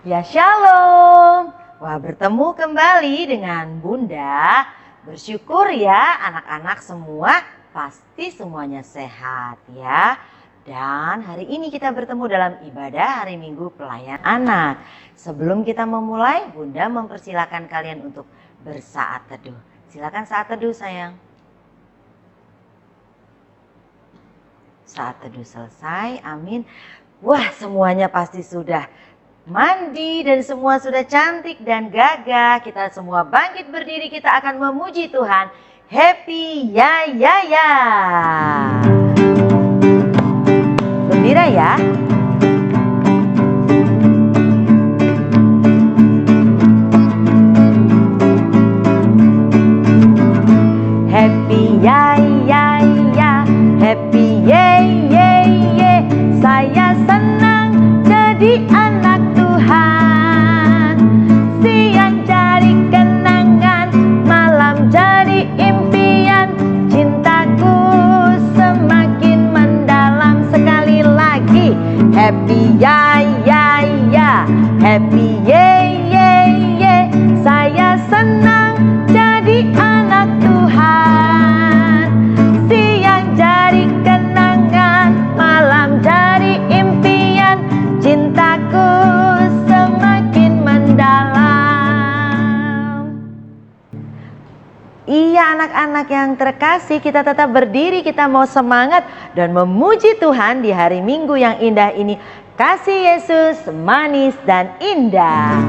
Ya shalom. Wah, bertemu kembali dengan Bunda. Bersyukur ya anak-anak semua pasti semuanya sehat ya. Dan hari ini kita bertemu dalam ibadah hari Minggu Pelayan Anak. Sebelum kita memulai, Bunda mempersilakan kalian untuk bersaat teduh. Silakan saat teduh sayang. Saat teduh selesai, amin. Wah, semuanya pasti sudah mandi dan semua sudah cantik dan gagah. Kita semua bangkit berdiri, kita akan memuji Tuhan. Happy ya ya ya. Gembira ya. Happy ya ya ya. Happy ye ye ye. Saya senang jadi anak Tuhan. Siang jadi kenangan, malam jadi impian. Cintaku semakin mendalam. Sekali lagi, happy ya ya ya. Happy ye ye ye. Saya senang jadi anak Tuhan. Siang jadi kenangan, malam jadi impian. Cintaku semakin mendalam. Iya anak-anak yang terkasih, kita tetap berdiri, kita mau semangat dan memuji Tuhan di hari Minggu yang indah ini. Kasih Yesus manis dan indah.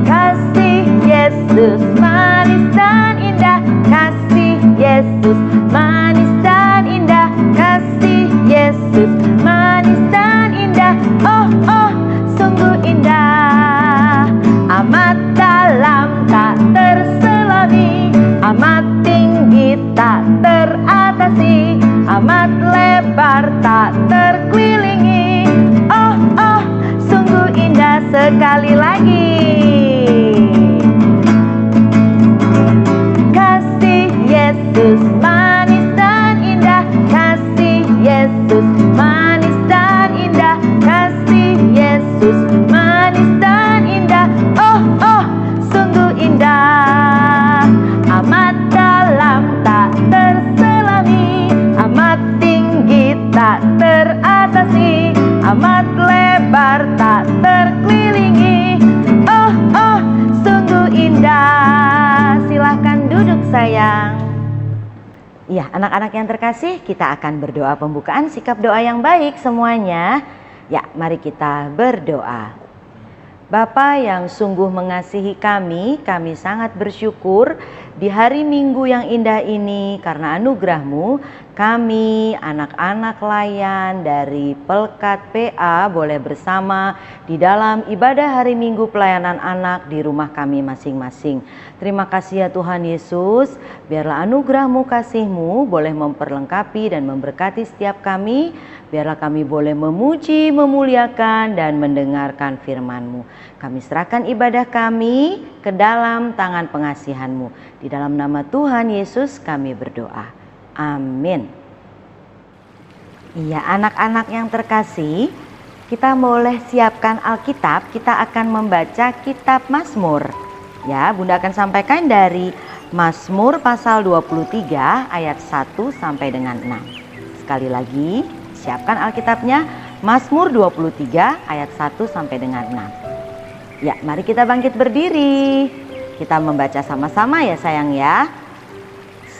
Kasih Yesus manis dan indah. Kasih Yesus manis dan indah. Kasih Yesus manis dan indah. Oh oh, sungguh indah. Amat dalam tak terselami, amat tinggi tak teratasi, amat lebar tak terkelilingi. Oh oh, sungguh indah. Sekali lagi. Kasih Yesus manis dan indah. Kasih Yesus manis dan indah. Kasih Yesus manis dan indah. Oh oh, sungguh indah. Amat dalam tak terselami, amat tinggi tak teratasi, amat lebar tak terkelilingi. Oh oh, sungguh indah. Silahkan duduk sayang. Iya, anak-anak yang terkasih, kita akan berdoa pembukaan sikap doa yang baik semuanya. Ya, mari kita berdoa. Bapa yang sungguh mengasihi kami sangat bersyukur di hari Minggu yang indah ini karena anugerah-Mu. Kami anak-anak layan dari Pelkat PA boleh bersama di dalam ibadah hari Minggu pelayanan anak di rumah kami masing-masing. Terima kasih ya Tuhan Yesus, biarlah anugerah-Mu, kasih-Mu boleh memperlengkapi dan memberkati setiap kami. Biarlah kami boleh memuji, memuliakan dan mendengarkan firman-Mu. Kami serahkan ibadah kami ke dalam tangan pengasihan-Mu. Di dalam nama Tuhan Yesus kami berdoa. Amin. Iya, anak-anak yang terkasih, kita boleh siapkan Alkitab. Kita akan membaca kitab Mazmur. Ya, Bunda akan sampaikan dari Mazmur pasal 23 ayat 1 sampai dengan 6. Sekali lagi, siapkan Alkitabnya. Mazmur 23 ayat 1 sampai dengan 6. Ya, mari kita bangkit berdiri. Kita membaca sama-sama ya sayang ya.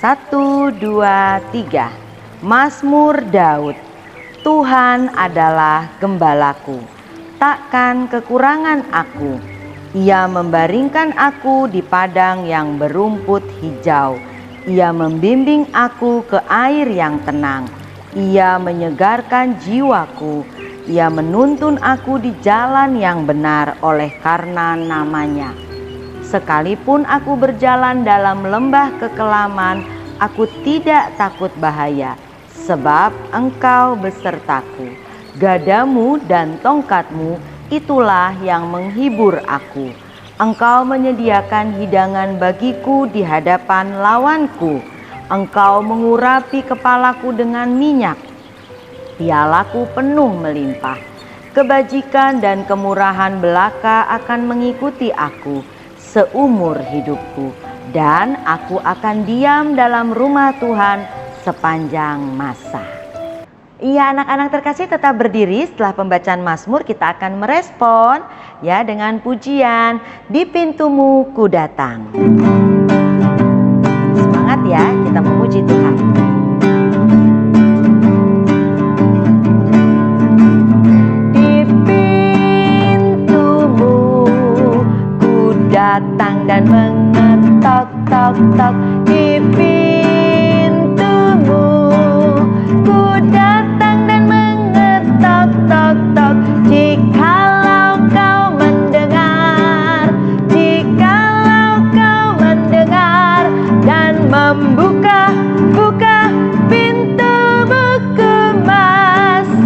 1, 2, 3. Mazmur Daud. Tuhan adalah gembalaku, takkan kekurangan aku. Ia membaringkan aku di padang yang berumput hijau. Ia membimbing aku ke air yang tenang. Ia menyegarkan jiwaku. Ia menuntun aku di jalan yang benar oleh karena namanya. Sekalipun aku berjalan dalam lembah kekelaman, aku tidak takut bahaya, sebab Engkau besertaku. Gadamu dan tongkatmu, itulah yang menghibur aku. Engkau menyediakan hidangan bagiku di hadapan lawanku. Engkau mengurapi kepalaku dengan minyak. pialaku penuh melimpah. Kebajikan dan kemurahan belaka akan mengikuti aku seumur hidupku, dan aku akan diam dalam rumah Tuhan sepanjang masa. Iya, anak-anak terkasih, tetap berdiri. Setelah pembacaan Mazmur kita akan merespon ya dengan pujian Di Pintumu Ku Datang. Semangat ya, kita memuji Tuhan. Datang dan mengetok-tok-tok di pintumu. Ku datang dan mengetok-tok-tok. Jikalau kau mendengar, jikalau kau mendengar dan membuka pintu buku, masuklah.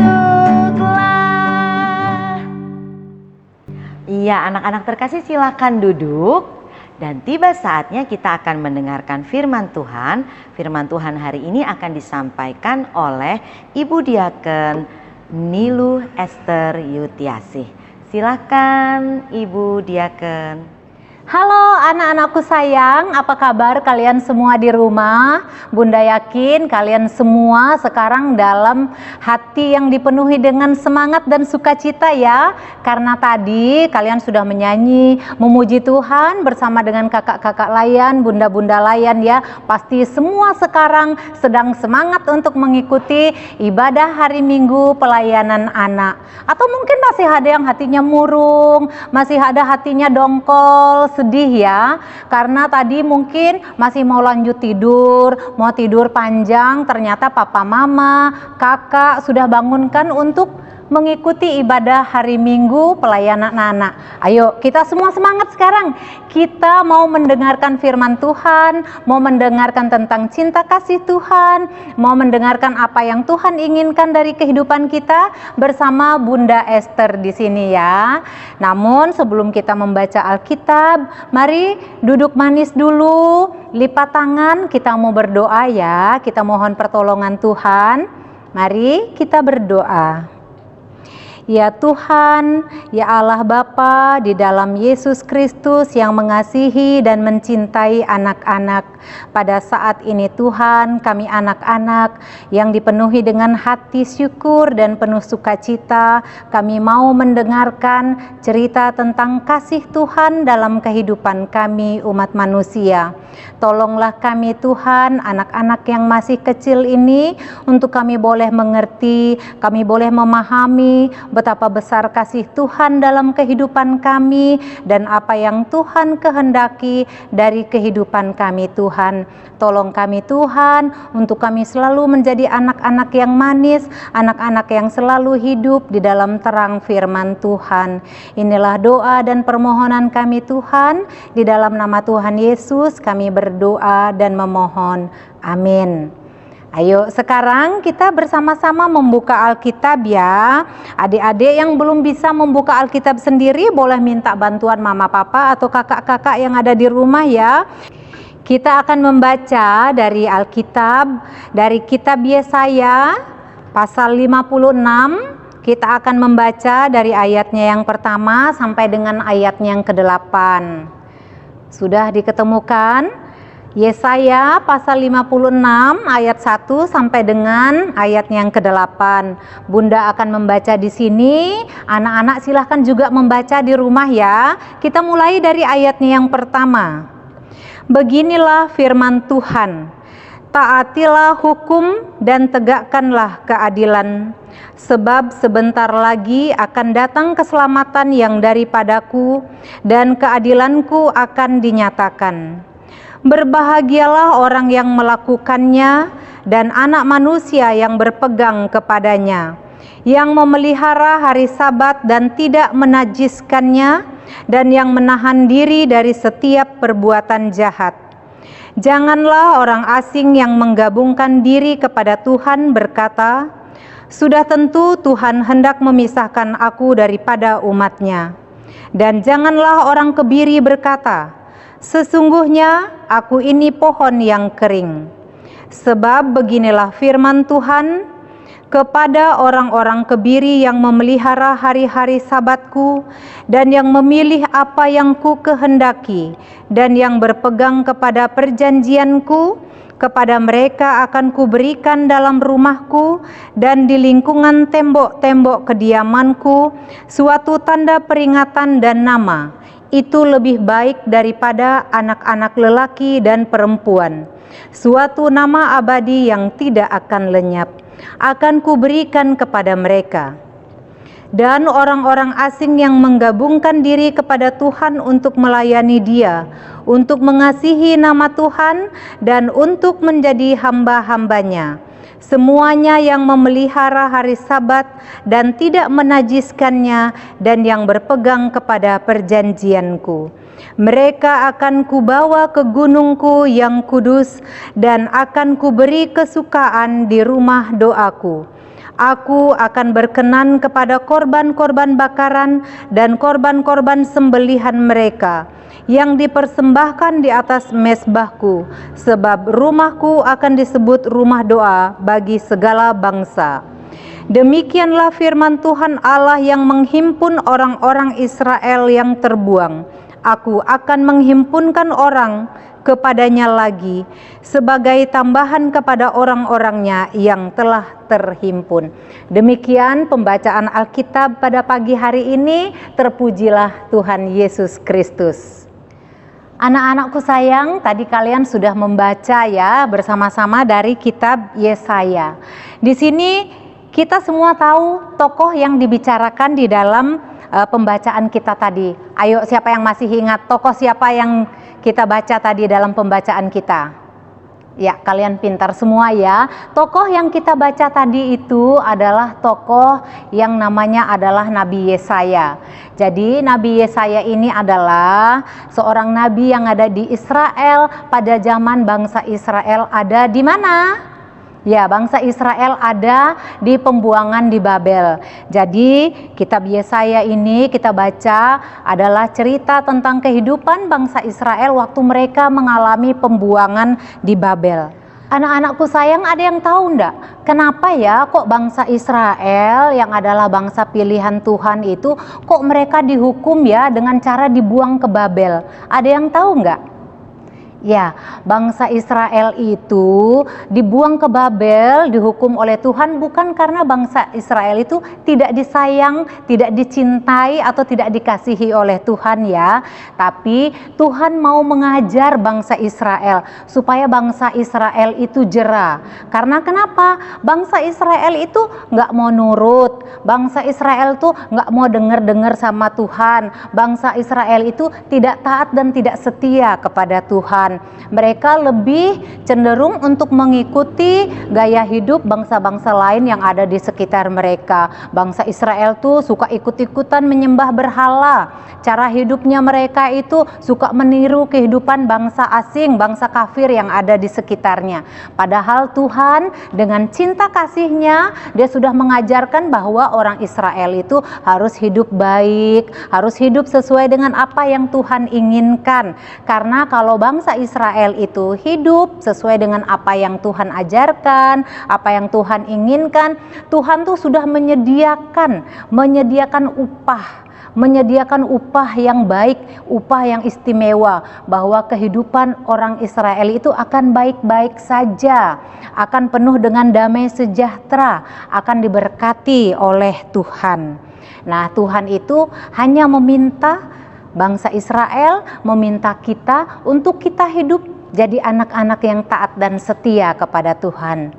Iya, anak-anak terkasih, silakan duduk. Dan tiba saatnya kita akan mendengarkan firman Tuhan. Firman Tuhan hari ini akan disampaikan oleh Ibu Diaken Nilu Esther Yutiasih. Silakan Ibu Diaken. Halo anak-anakku sayang, apa kabar kalian semua di rumah? Bunda yakin kalian semua sekarang dalam hati yang dipenuhi dengan semangat dan sukacita ya. Karena tadi kalian sudah menyanyi, memuji Tuhan bersama dengan kakak-kakak layan, bunda-bunda layan ya. Pasti semua sekarang sedang semangat untuk mengikuti ibadah hari Minggu pelayanan anak. Atau mungkin masih ada yang hatinya murung, masih ada hatinya dongkol, sedih ya, karena tadi mungkin masih mau lanjut tidur, mau tidur panjang, ternyata papa mama, kakak sudah bangunkan untuk mengikuti ibadah hari Minggu pelayanan anak. Ayo kita semua semangat sekarang. Kita mau mendengarkan firman Tuhan, mau mendengarkan tentang cinta kasih Tuhan, mau mendengarkan apa yang Tuhan inginkan dari kehidupan kita bersama Bunda Esther di sini ya. Namun sebelum kita membaca Alkitab, mari duduk manis dulu, lipat tangan, kita mau berdoa ya. Kita mohon pertolongan Tuhan. Mari kita berdoa. Ya Tuhan, ya Allah Bapa, di dalam Yesus Kristus yang mengasihi dan mencintai anak-anak. Pada saat ini Tuhan, kami anak-anak yang dipenuhi dengan hati syukur dan penuh sukacita, kami mau mendengarkan cerita tentang kasih Tuhan dalam kehidupan kami umat manusia. Tolonglah kami Tuhan, anak-anak yang masih kecil ini, untuk kami boleh mengerti, kami boleh memahami betapa besar kasih Tuhan dalam kehidupan kami dan apa yang Tuhan kehendaki dari kehidupan kami Tuhan. Tolong kami Tuhan untuk kami selalu menjadi anak-anak yang manis, anak-anak yang selalu hidup di dalam terang firman Tuhan. Inilah doa dan permohonan kami Tuhan, di dalam nama Tuhan Yesus kami berdoa dan memohon. Amin. Ayo sekarang kita bersama-sama membuka Alkitab ya. Adik-adik yang belum bisa membuka Alkitab sendiri boleh minta bantuan mama papa atau kakak-kakak yang ada di rumah ya. Kita akan membaca dari Alkitab, dari kitab Yesaya pasal 56. Kita akan membaca dari ayatnya yang pertama sampai dengan ayatnya yang ke-8. Sudah diketemukan? Yesaya pasal 56 ayat 1 sampai dengan ayat yang ke-8. Bunda akan membaca di sini, anak-anak silahkan juga membaca di rumah ya. Kita mulai dari ayatnya yang pertama. Beginilah firman Tuhan, taatilah hukum dan tegakkanlah keadilan, sebab sebentar lagi akan datang keselamatan yang daripadaku dan keadilanku akan dinyatakan. Berbahagialah orang yang melakukannya dan anak manusia yang berpegang kepadanya, yang memelihara hari Sabat dan tidak menajiskannya, dan yang menahan diri dari setiap perbuatan jahat. Janganlah orang asing yang menggabungkan diri kepada Tuhan berkata, "Sudah tentu Tuhan hendak memisahkan aku daripada umat-Nya." Dan janganlah orang kebiri berkata, "Sesungguhnya aku ini pohon yang kering." Sebab beginilah firman Tuhan, kepada orang-orang kebiri yang memelihara hari-hari Sabatku dan yang memilih apa yang ku kehendaki dan yang berpegang kepada perjanjianku, kepada mereka akan kuberikan dalam rumahku dan di lingkungan tembok-tembok kediamanku suatu tanda peringatan dan nama. Itu lebih baik daripada anak-anak lelaki dan perempuan. Suatu nama abadi yang tidak akan lenyap akan kuberikan kepada mereka. Dan orang-orang asing yang menggabungkan diri kepada Tuhan untuk melayani Dia, untuk mengasihi nama Tuhan dan untuk menjadi hamba-hambanya, semuanya yang memelihara hari Sabat dan tidak menajiskannya dan yang berpegang kepada perjanjianku, mereka akan kubawa ke gunungku yang kudus dan akan kuberi kesukaan di rumah doaku. Aku akan berkenan kepada korban-korban bakaran dan korban-korban sembelihan mereka yang dipersembahkan di atas mezbahku, sebab rumahku akan disebut rumah doa bagi segala bangsa. Demikianlah firman Tuhan Allah yang menghimpun orang-orang Israel yang terbuang. Aku akan menghimpunkan orang kepadanya lagi sebagai tambahan kepada orang-orangnya yang telah terhimpun. Demikian pembacaan Alkitab pada pagi hari ini. Terpujilah Tuhan Yesus Kristus. Anak-anakku sayang, tadi kalian sudah membaca ya bersama-sama dari kitab Yesaya. Di sini kita semua tahu tokoh yang dibicarakan di dalam pembacaan kita tadi. Ayo, siapa yang masih ingat tokoh siapa yang kita baca tadi dalam pembacaan kita? Ya, kalian pintar semua ya. Tokoh yang kita baca tadi itu adalah tokoh yang namanya adalah Nabi Yesaya. Jadi Nabi Yesaya ini adalah seorang nabi yang ada di Israel pada zaman bangsa Israel ada di mana? Ya, bangsa Israel ada di pembuangan di Babel. Jadi kitab Yesaya ini kita baca adalah cerita tentang kehidupan bangsa Israel waktu mereka mengalami pembuangan di Babel. Anak-anakku sayang, ada yang tahu enggak? Kenapa ya kok bangsa Israel yang adalah bangsa pilihan Tuhan itu kok mereka dihukum ya dengan cara dibuang ke Babel? Ada yang tahu enggak? Ya, bangsa Israel itu dibuang ke Babel, dihukum oleh Tuhan bukan karena bangsa Israel itu tidak disayang, tidak dicintai atau tidak dikasihi oleh Tuhan ya. Tapi Tuhan mau mengajar bangsa Israel supaya bangsa Israel itu jera. Karena kenapa? Bangsa Israel itu nggak mau nurut, bangsa Israel tuh nggak mau dengar-dengar sama Tuhan. Bangsa Israel itu tidak taat dan tidak setia kepada Tuhan. Mereka lebih cenderung untuk mengikuti gaya hidup bangsa-bangsa lain yang ada di sekitar mereka. Bangsa Israel tuh suka ikut-ikutan menyembah berhala. Cara hidupnya mereka itu suka meniru kehidupan bangsa asing, bangsa kafir yang ada di sekitarnya. Padahal Tuhan dengan cinta kasih-Nya, Dia sudah mengajarkan bahwa orang Israel itu harus hidup baik, harus hidup sesuai dengan apa yang Tuhan inginkan. Karena kalau bangsa Israel itu hidup sesuai dengan apa yang Tuhan ajarkan, apa yang Tuhan inginkan, Tuhan tuh sudah menyediakan upah yang baik, upah yang istimewa, bahwa kehidupan orang Israel itu akan baik-baik saja, akan penuh dengan damai sejahtera, akan diberkati oleh Tuhan. Nah, Tuhan itu hanya meminta bangsa Israel, meminta kita untuk kita hidup jadi anak-anak yang taat dan setia kepada Tuhan.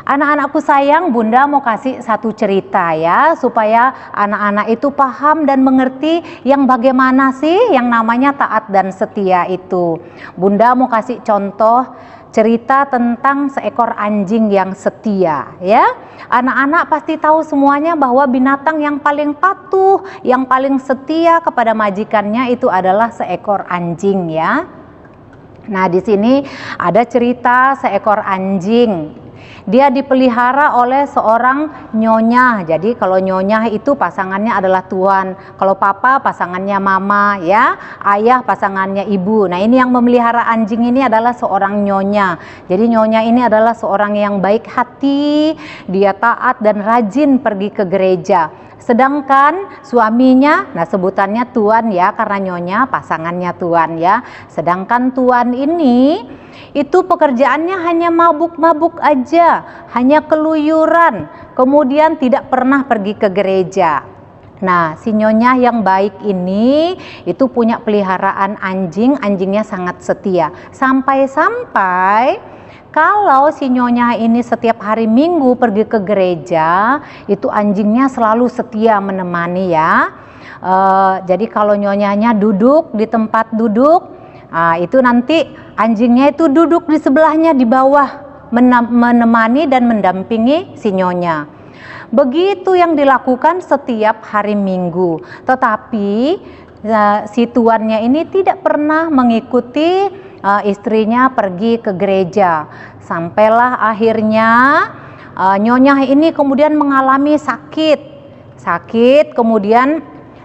Anak-anakku sayang, Bunda mau kasih satu cerita ya, supaya anak-anak itu paham dan mengerti yang bagaimana sih yang namanya taat dan setia itu. Bunda mau kasih contoh cerita tentang seekor anjing yang setia ya. Anak-anak pasti tahu semuanya bahwa binatang yang paling patuh, yang paling setia kepada majikannya itu adalah seekor anjing ya. Nah, di sini ada cerita seekor anjing. Dia dipelihara oleh seorang nyonya. Jadi kalau nyonya itu pasangannya adalah tuan, kalau papa pasangannya mama, ya, ayah pasangannya ibu. Nah, ini yang memelihara anjing ini adalah seorang nyonya. Jadi nyonya ini adalah seorang yang baik hati, dia taat dan rajin pergi ke gereja. Sedangkan suaminya, nah sebutannya tuan ya, karena nyonya pasangannya tuan ya. Sedangkan tuan ini itu pekerjaannya hanya mabuk-mabuk aja, hanya keluyuran, kemudian tidak pernah pergi ke gereja. Nah, si nyonya yang baik ini itu punya peliharaan anjing, anjingnya sangat setia. Sampai-sampai kalau si nyonya ini setiap hari Minggu pergi ke gereja, itu anjingnya selalu setia menemani ya. Jadi kalau nyonyanya duduk di tempat duduk, itu nanti anjingnya itu duduk di sebelahnya di bawah, menemani dan mendampingi si nyonya. Begitu yang dilakukan setiap hari Minggu. Tetapi si tuannya ini tidak pernah mengikuti istrinya pergi ke gereja. Sampailah akhirnya nyonya ini kemudian mengalami sakit, kemudian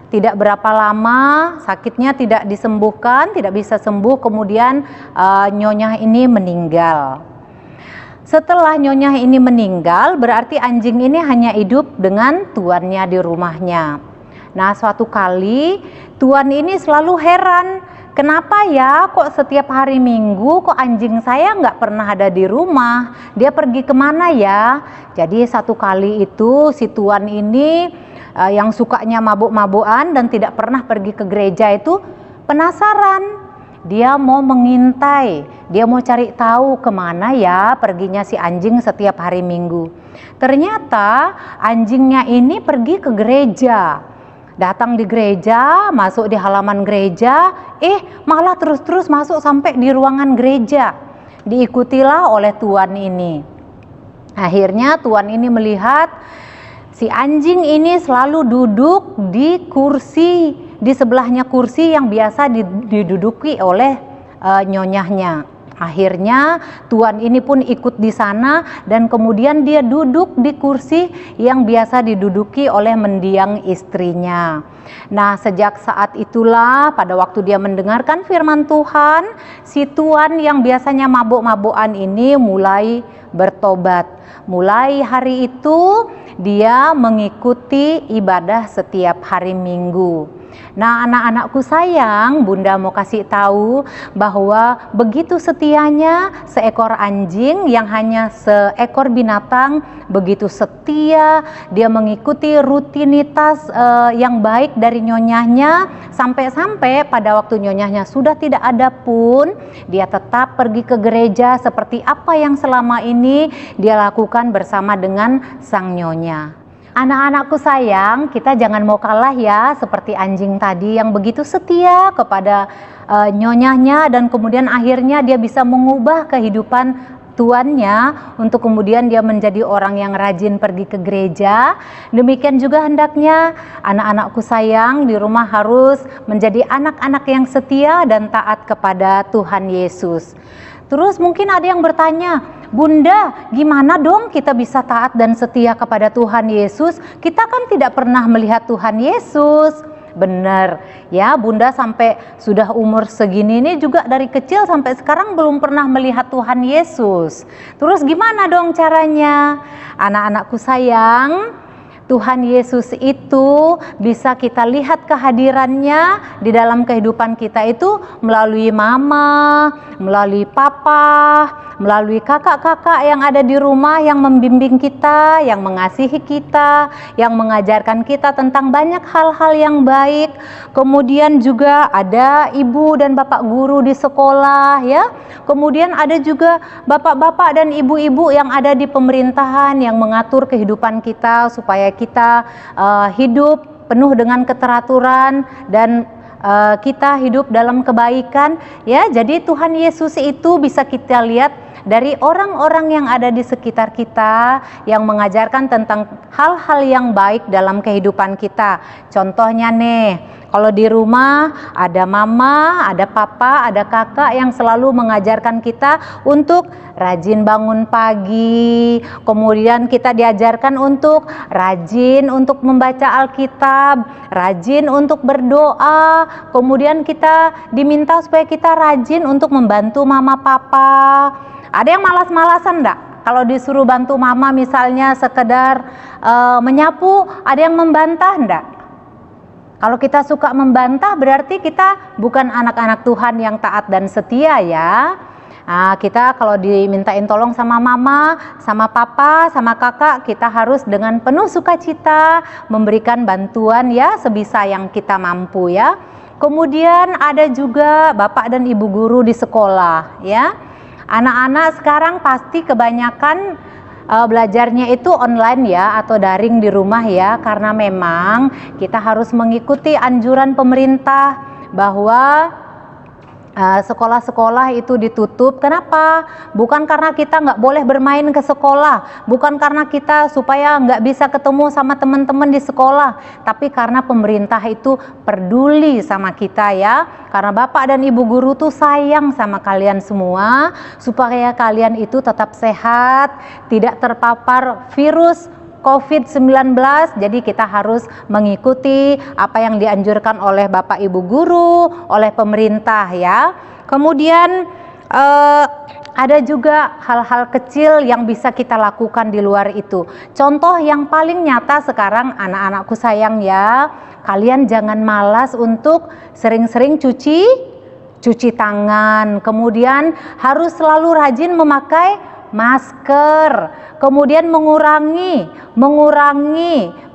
tidak berapa lama sakitnya tidak disembuhkan, tidak bisa sembuh, kemudian nyonya ini meninggal. Setelah nyonya ini meninggal, berarti anjing ini hanya hidup dengan tuannya di rumahnya. Nah, suatu kali tuan ini selalu heran, kenapa ya kok setiap hari Minggu kok anjing saya nggak pernah ada di rumah, dia pergi kemana ya? Jadi satu kali itu si tuan ini yang sukanya mabuk-mabukan dan tidak pernah pergi ke gereja itu penasaran. Dia mau mengintai, dia mau cari tahu kemana ya perginya si anjing setiap hari Minggu. Ternyata anjingnya ini pergi ke gereja. Datang di gereja, masuk di halaman gereja, malah terus-terus masuk sampai di ruangan gereja. Diikutilah oleh tuan ini. Akhirnya tuan ini melihat si anjing ini selalu duduk di kursi, di sebelahnya kursi yang biasa diduduki oleh nyonyahnya. Akhirnya tuan ini pun ikut di sana dan kemudian dia duduk di kursi yang biasa diduduki oleh mendiang istrinya. Nah, sejak saat itulah pada waktu dia mendengarkan firman Tuhan, si tuan yang biasanya mabuk-mabukan ini mulai bertobat. Mulai hari itu dia mengikuti ibadah setiap hari Minggu. Nah, anak-anakku sayang, Bunda mau kasih tahu bahwa begitu setianya seekor anjing yang hanya seekor binatang, begitu setia dia mengikuti rutinitas yang baik dari nyonyahnya, sampai-sampai pada waktu nyonyahnya sudah tidak ada pun dia tetap pergi ke gereja seperti apa yang selama ini dia lakukan bersama dengan sang nyonya. Anak-anakku sayang, kita jangan mau kalah ya seperti anjing tadi yang begitu setia kepada nyonyahnya dan kemudian akhirnya dia bisa mengubah kehidupan tuannya untuk kemudian dia menjadi orang yang rajin pergi ke gereja. Demikian juga hendaknya anak-anakku sayang di rumah harus menjadi anak-anak yang setia dan taat kepada Tuhan Yesus. Terus mungkin ada yang bertanya, Bunda, gimana dong kita bisa taat dan setia kepada Tuhan Yesus? Kita kan tidak pernah melihat Tuhan Yesus. Benar, ya Bunda sampai sudah umur segini ini juga dari kecil sampai sekarang belum pernah melihat Tuhan Yesus. Terus gimana dong caranya? Anak-anakku sayang, Tuhan Yesus itu bisa kita lihat kehadirannya di dalam kehidupan kita itu melalui mama, melalui papa, melalui kakak-kakak yang ada di rumah yang membimbing kita, yang mengasihi kita, yang mengajarkan kita tentang banyak hal-hal yang baik. Kemudian juga ada ibu dan bapak guru di sekolah ya. Kemudian ada juga bapak-bapak dan ibu-ibu yang ada di pemerintahan yang mengatur kehidupan kita supaya kita hidup penuh dengan keteraturan dan kita hidup dalam kebaikan ya. Jadi Tuhan Yesus itu bisa kita lihat dari orang-orang yang ada di sekitar kita yang mengajarkan tentang hal-hal yang baik dalam kehidupan kita. Contohnya nih, Kalau di rumah ada mama, ada papa, ada kakak yang selalu mengajarkan kita untuk rajin bangun pagi. Kemudian kita diajarkan untuk rajin untuk membaca Alkitab, rajin untuk berdoa. Kemudian kita diminta supaya kita rajin untuk membantu mama papa. Ada yang malas-malasan enggak? Kalau disuruh bantu mama misalnya sekedar menyapu, ada yang membantah enggak? Kalau kita suka membantah berarti kita bukan anak-anak Tuhan yang taat dan setia ya. Nah, kita kalau dimintain tolong sama mama, sama papa, sama kakak, kita harus dengan penuh sukacita memberikan bantuan ya sebisa yang kita mampu ya. Kemudian ada juga bapak dan ibu guru di sekolah ya. Anak-anak sekarang pasti kebanyakan belajarnya itu online ya atau daring di rumah ya, karena memang kita harus mengikuti anjuran pemerintah bahwa sekolah-sekolah itu ditutup. Kenapa? Bukan karena kita nggak boleh bermain ke sekolah, bukan karena kita supaya nggak bisa ketemu sama teman-teman di sekolah, tapi karena pemerintah itu peduli sama kita ya. Karena bapak dan ibu guru tuh sayang sama kalian semua, supaya kalian itu tetap sehat, tidak terpapar virus COVID-19. Jadi kita harus mengikuti apa yang dianjurkan oleh Bapak Ibu guru, oleh pemerintah ya. Kemudian ada juga hal-hal kecil yang bisa kita lakukan di luar itu. Contoh yang paling nyata sekarang, anak-anakku sayang ya, kalian jangan malas untuk sering-sering cuci tangan. Kemudian harus selalu rajin memakai masker, kemudian mengurangi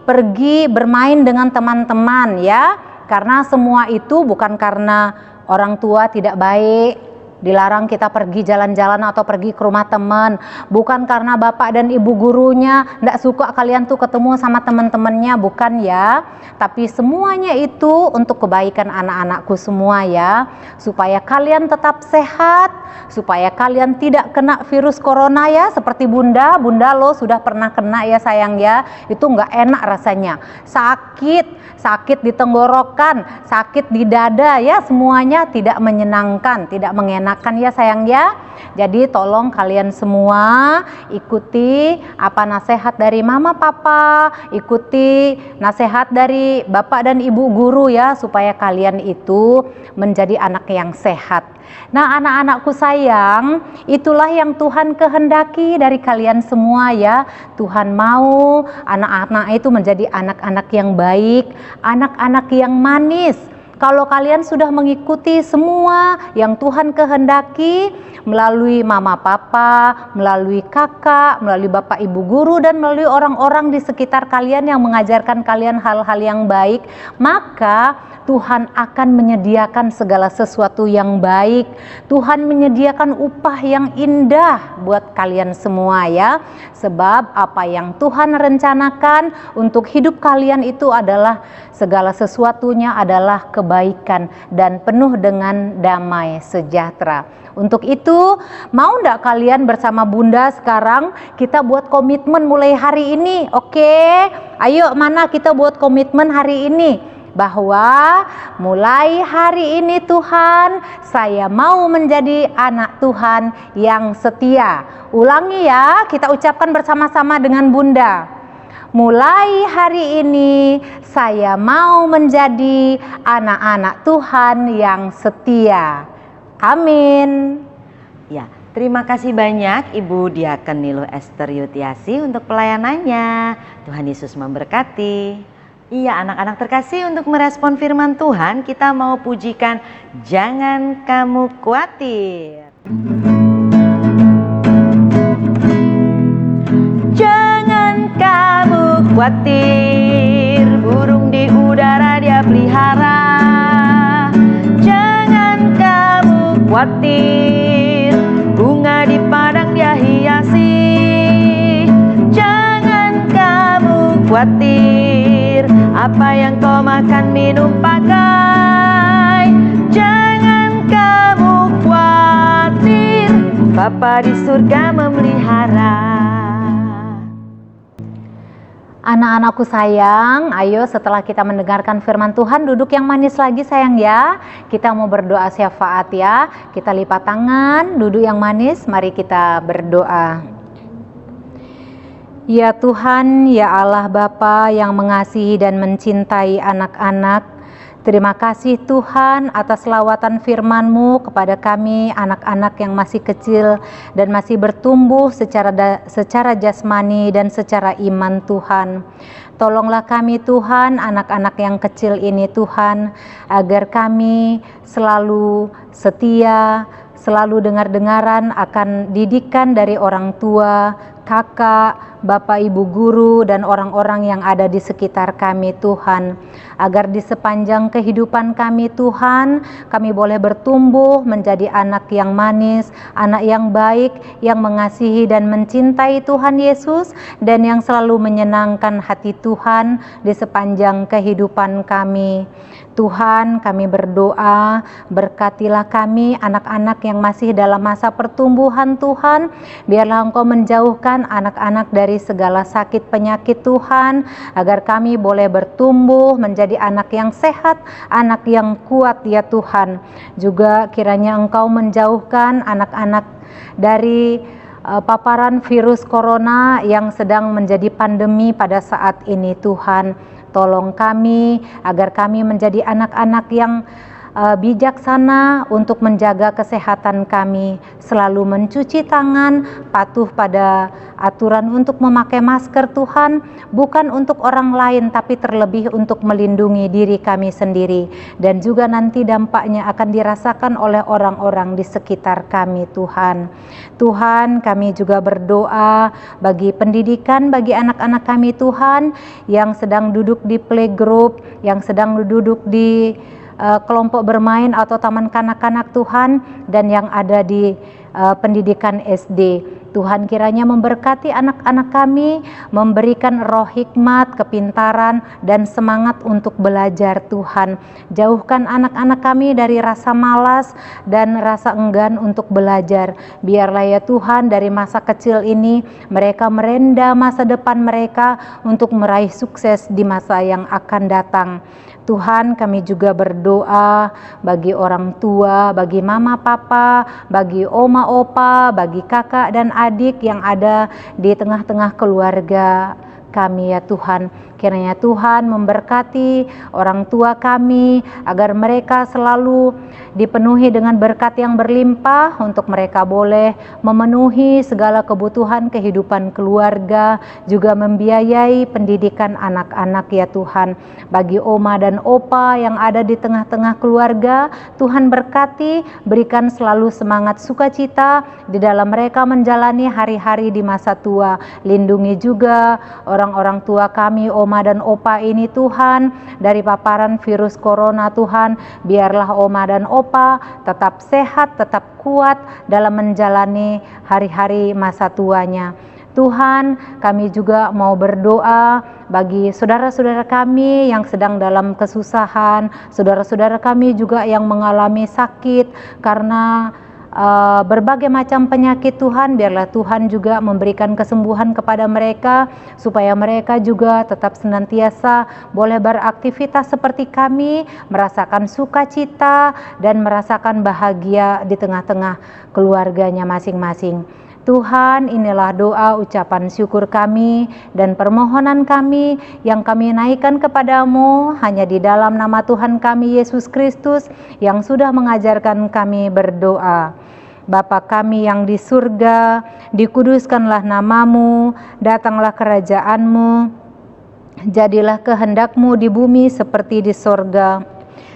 pergi bermain dengan teman-teman ya, karena semua itu bukan karena orang tua tidak baik, dilarang kita pergi jalan-jalan atau pergi ke rumah teman, bukan karena bapak dan ibu gurunya tidak suka kalian tuh ketemu sama teman-temannya, bukan ya, tapi semuanya itu untuk kebaikan anak-anakku semua ya, supaya kalian tetap sehat, supaya kalian tidak kena virus corona ya, seperti bunda lo sudah pernah kena ya sayang ya, itu nggak enak rasanya, sakit di tenggorokan, sakit di dada ya, semuanya tidak menyenangkan, tidak mengenakan ya sayang ya. Jadi tolong kalian semua ikuti apa nasihat dari mama papa, ikuti nasihat dari bapak dan ibu guru ya, supaya kalian itu menjadi anak yang sehat. Nah anak-anakku sayang, itulah yang Tuhan kehendaki dari kalian semua ya. Tuhan mau anak-anak itu menjadi anak-anak yang baik, anak-anak yang manis. Kalau kalian sudah mengikuti semua yang Tuhan kehendaki melalui mama papa, melalui kakak, melalui bapak ibu guru, dan melalui orang-orang di sekitar kalian yang mengajarkan kalian hal-hal yang baik, maka Tuhan akan menyediakan segala sesuatu yang baik. Tuhan menyediakan upah yang indah buat kalian semua ya. Sebab apa yang Tuhan rencanakan untuk hidup kalian itu adalah segala sesuatunya adalah kebaikan dan penuh dengan damai sejahtera. Untuk itu, mau enggak kalian bersama Bunda sekarang kita buat komitmen mulai hari ini? Oke, ayo mana kita buat komitmen hari ini? Bahwa mulai hari ini Tuhan, saya mau menjadi anak Tuhan yang setia. Ulangi ya, kita ucapkan bersama-sama dengan Bunda. Mulai hari ini saya mau menjadi anak-anak Tuhan yang setia. Amin. Ya, terima kasih banyak Ibu Diaken Niluh Esther Yutiasi untuk pelayanannya. Tuhan Yesus memberkati. Iya, anak-anak terkasih, untuk merespon firman Tuhan kita mau pujikan Jangan Kamu Khawatir. Jangan kamu khawatir, burung di udara Dia pelihara. Jangan kamu khawatir, bunga di padang Dia hiasi. Jangan kamu khawatir, apa yang kau makan, minum, pakai. Jangan kamu khawatir, Bapa di surga memelihara. Anak-anakku sayang, ayo setelah kita mendengarkan firman Tuhan, duduk yang manis lagi sayang ya. Kita mau berdoa syafaat ya. Kita lipat tangan, duduk yang manis, mari kita berdoa. Ya Tuhan, ya Allah Bapa yang mengasihi dan mencintai anak-anak, terima kasih Tuhan atas lawatan firman-Mu kepada kami anak-anak yang masih kecil dan masih bertumbuh secara jasmani dan secara iman Tuhan. Tolonglah kami Tuhan, anak-anak yang kecil ini Tuhan, agar kami selalu setia, selalu dengar-dengaran akan didikan dari orang tua, kakak, bapak, ibu guru, dan orang-orang yang ada di sekitar kami Tuhan. Agar di sepanjang kehidupan kami Tuhan, kami boleh bertumbuh menjadi anak yang manis, anak yang baik, yang mengasihi dan mencintai Tuhan Yesus, dan yang selalu menyenangkan hati Tuhan di sepanjang kehidupan kami. Tuhan, kami berdoa, berkatilah kami anak-anak yang masih dalam masa pertumbuhan Tuhan. Biarlah Engkau menjauhkan anak-anak dari segala sakit penyakit Tuhan, agar kami boleh bertumbuh menjadi anak yang sehat, anak yang kuat ya Tuhan. Juga kiranya Engkau menjauhkan anak-anak dari paparan virus corona yang sedang menjadi pandemi pada saat ini Tuhan. Tolong kami agar kami menjadi anak-anak yang bijaksana untuk menjaga kesehatan kami, selalu mencuci tangan, patuh pada aturan untuk memakai masker Tuhan, bukan untuk orang lain tapi terlebih untuk melindungi diri kami sendiri, dan juga nanti dampaknya akan dirasakan oleh orang-orang di sekitar kami Tuhan. Tuhan, kami juga berdoa bagi pendidikan bagi anak-anak kami Tuhan yang sedang duduk di playgroup, yang sedang duduk di kelompok bermain atau taman kanak-kanak Tuhan, dan yang ada di pendidikan SD. Tuhan kiranya memberkati anak-anak kami, memberikan roh hikmat, kepintaran, dan semangat untuk belajar Tuhan. Jauhkan anak-anak kami dari rasa malas dan rasa enggan untuk belajar. Biarlah ya Tuhan dari masa kecil ini mereka merenda masa depan mereka untuk meraih sukses di masa yang akan datang. Tuhan, kami juga berdoa bagi orang tua, bagi mama papa, bagi oma opa, bagi kakak dan adik yang ada di tengah-tengah keluarga kami ya Tuhan. Kiranya Tuhan memberkati orang tua kami agar mereka selalu dipenuhi dengan berkat yang berlimpah untuk mereka boleh memenuhi segala kebutuhan kehidupan keluarga, juga membiayai pendidikan anak-anak ya Tuhan. Bagi oma dan opa yang ada di tengah-tengah keluarga, Tuhan berkati, berikan selalu semangat sukacita di dalam mereka menjalani hari-hari di masa tua. Lindungi juga orang-orang tua kami, oma dan opa ini Tuhan, dari paparan virus corona Tuhan. Biarlah oma dan opa tetap sehat, tetap kuat dalam menjalani hari-hari masa tuanya. Tuhan, kami juga mau berdoa bagi saudara-saudara kami yang sedang dalam kesusahan, saudara-saudara kami juga yang mengalami sakit karena berbagai macam penyakit Tuhan. Biarlah Tuhan juga memberikan kesembuhan kepada mereka, supaya mereka juga tetap senantiasa boleh beraktivitas seperti kami, merasakan sukacita dan merasakan bahagia di tengah-tengah keluarganya masing-masing. Tuhan, inilah doa ucapan syukur kami dan permohonan kami yang kami naikkan kepadamu hanya di dalam nama Tuhan kami Yesus Kristus yang sudah mengajarkan kami berdoa. Bapa kami yang di surga, dikuduskanlah namamu, datanglah kerajaanmu, jadilah kehendakmu di bumi seperti di sorga.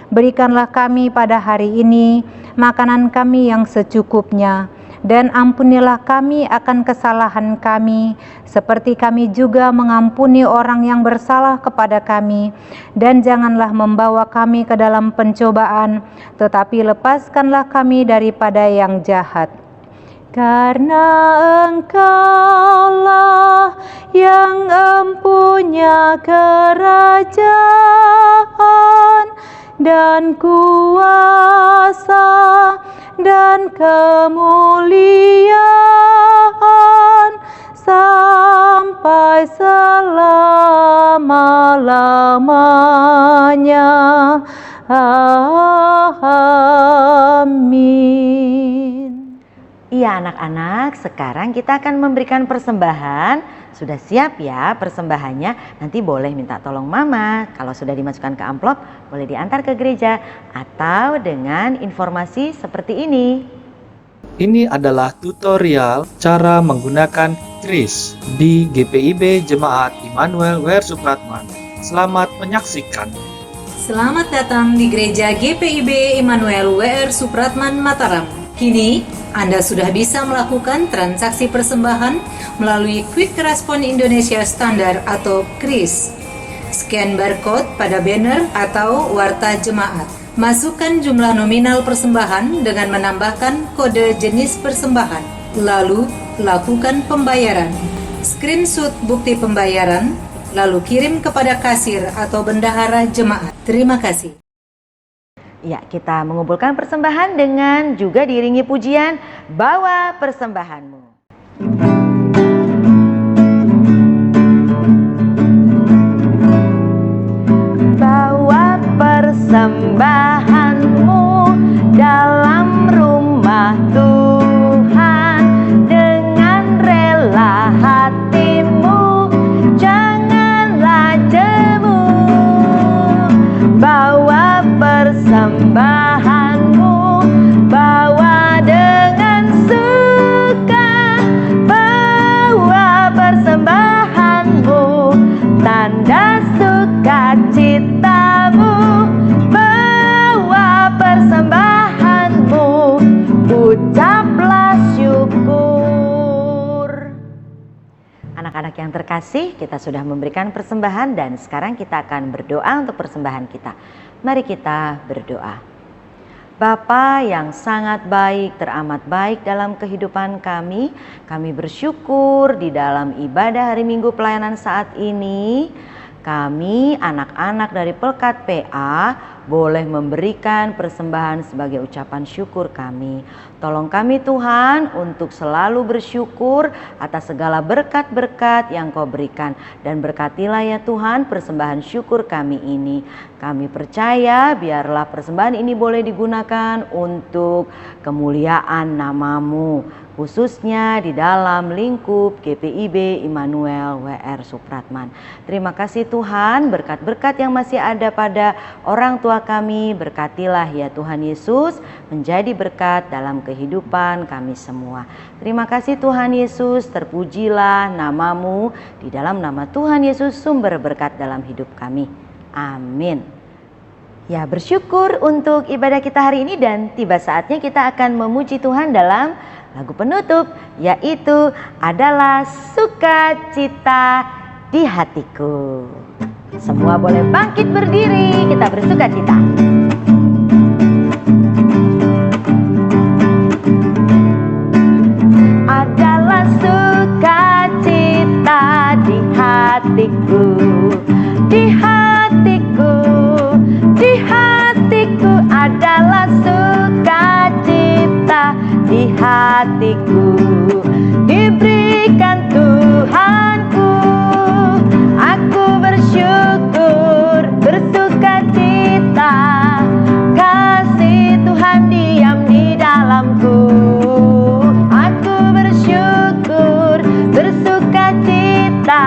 Berikanlah kami pada hari ini makanan kami yang secukupnya, dan ampunilah kami akan kesalahan kami, seperti kami juga mengampuni orang yang bersalah kepada kami. Dan janganlah membawa kami ke dalam pencobaan, tetapi lepaskanlah kami daripada yang jahat. Karena Engkaulah yang empunya kerajaan dan kuasa dan kemuliaan sampai selamanya. selamanya. Amin. Iya anak-anak, sekarang kita akan memberikan persembahan. Sudah siap ya persembahannya? Nanti boleh minta tolong mama. Kalau sudah dimasukkan ke amplop, boleh diantar ke gereja. Atau dengan informasi seperti ini. Ini adalah tutorial cara menggunakan kris di GPIB Jemaat Immanuel WR Supratman. Selamat menyaksikan. Selamat datang di Gereja GPIB Immanuel WR Supratman Mataram. Kini, Anda sudah bisa melakukan transaksi persembahan melalui Quick Response Indonesia Standar atau KRIS. Scan barcode pada banner atau warta jemaat. Masukkan jumlah nominal persembahan dengan menambahkan kode jenis persembahan. Lalu, lakukan pembayaran. Screenshot bukti pembayaran, lalu kirim kepada kasir atau bendahara jemaat. Terima kasih. Ya, kita mengumpulkan persembahan dengan juga diiringi pujian, bawa persembahanmu. Bawa persembahanmu dalam rumah Tuhan dengan rela hatimu, janganlah jemu. Bawa persembahanmu, bawa dengan suka. Bawa persembahanmu, tanda sukacitamu. Bawa persembahanmu, ucaplah syukur. Anak-anak yang terkasih, kita sudah memberikan persembahan dan sekarang kita akan berdoa untuk persembahan kita. Mari kita berdoa. Bapa yang sangat baik, teramat baik dalam kehidupan kami bersyukur di dalam ibadah hari Minggu pelayanan saat ini. Kami anak-anak dari Pelkat PA boleh memberikan persembahan sebagai ucapan syukur kami. Tolong kami Tuhan untuk selalu bersyukur atas segala berkat-berkat yang Kau berikan. Dan berkatilah ya Tuhan persembahan syukur kami ini. Kami percaya biarlah persembahan ini boleh digunakan untuk kemuliaan nama-Mu. Khususnya di dalam lingkup GPIB Immanuel WR Supratman. Terima kasih Tuhan, berkat-berkat yang masih ada pada orang tua kami, berkatilah ya Tuhan Yesus, menjadi berkat dalam kehidupan kami semua. Terima kasih Tuhan Yesus, terpujilah nama-Mu, di dalam nama Tuhan Yesus sumber berkat dalam hidup kami. Amin. Ya, bersyukur untuk ibadah kita hari ini dan tiba saatnya kita akan memuji Tuhan dalam lagu penutup, yaitu adalah sukacita di hatiku. Semua boleh bangkit berdiri, kita bersukacita. Adalah sukacita di hatiku, di hatiku, di hatiku adalah sukacita di hatiku, diberikan Tuhanku. Aku bersyukur, bersukacita, kasih Tuhan diam di dalamku. Aku bersyukur, bersukacita,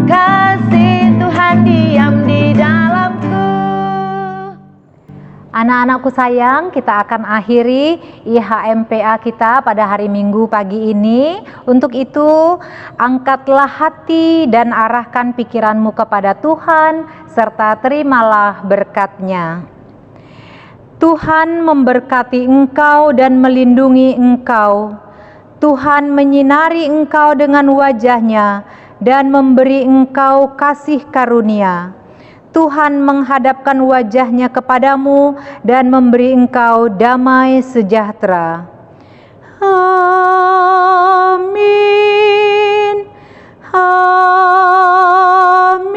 kasih Tuhan diam di dalamku. Anak-anakku sayang, kita akan akhiri IHMPA kita pada hari Minggu pagi ini. Untuk itu, angkatlah hati dan arahkan pikiranmu kepada Tuhan, serta terimalah berkat-Nya. Tuhan memberkati engkau dan melindungi engkau. Tuhan menyinari engkau dengan wajah-Nya dan memberi engkau kasih karunia. Tuhan menghadapkan wajah-Nya kepadamu dan memberi engkau damai sejahtera. Amin. Amin.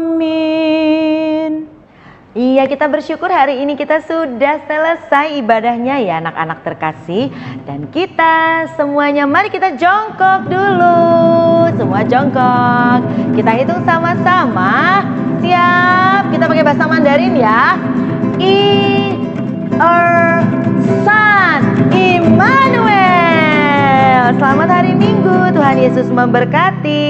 Amin. Iya, kita kita bersyukur hari ini kita sudah selesai ibadahnya ya anak-anak terkasih. Dan kita semuanya mari kita jongkok dulu. Semua jongkok. Kita hitung sama-sama. Siap? Kita pakai bahasa Mandarin ya. San Immanuel. Selamat hari Minggu. Tuhan Yesus memberkati.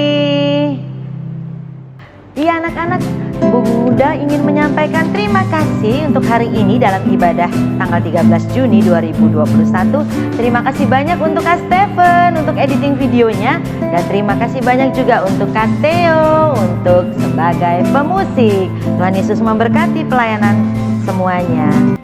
Iya anak-anak, Bunda ingin menyampaikan terima kasih untuk hari ini dalam ibadah tanggal 13 Juni 2021. Terima kasih banyak untuk Kak Stephen untuk editing videonya. Dan terima kasih banyak juga untuk Kak Theo untuk sebagai pemusik. Tuhan Yesus memberkati pelayanan semuanya.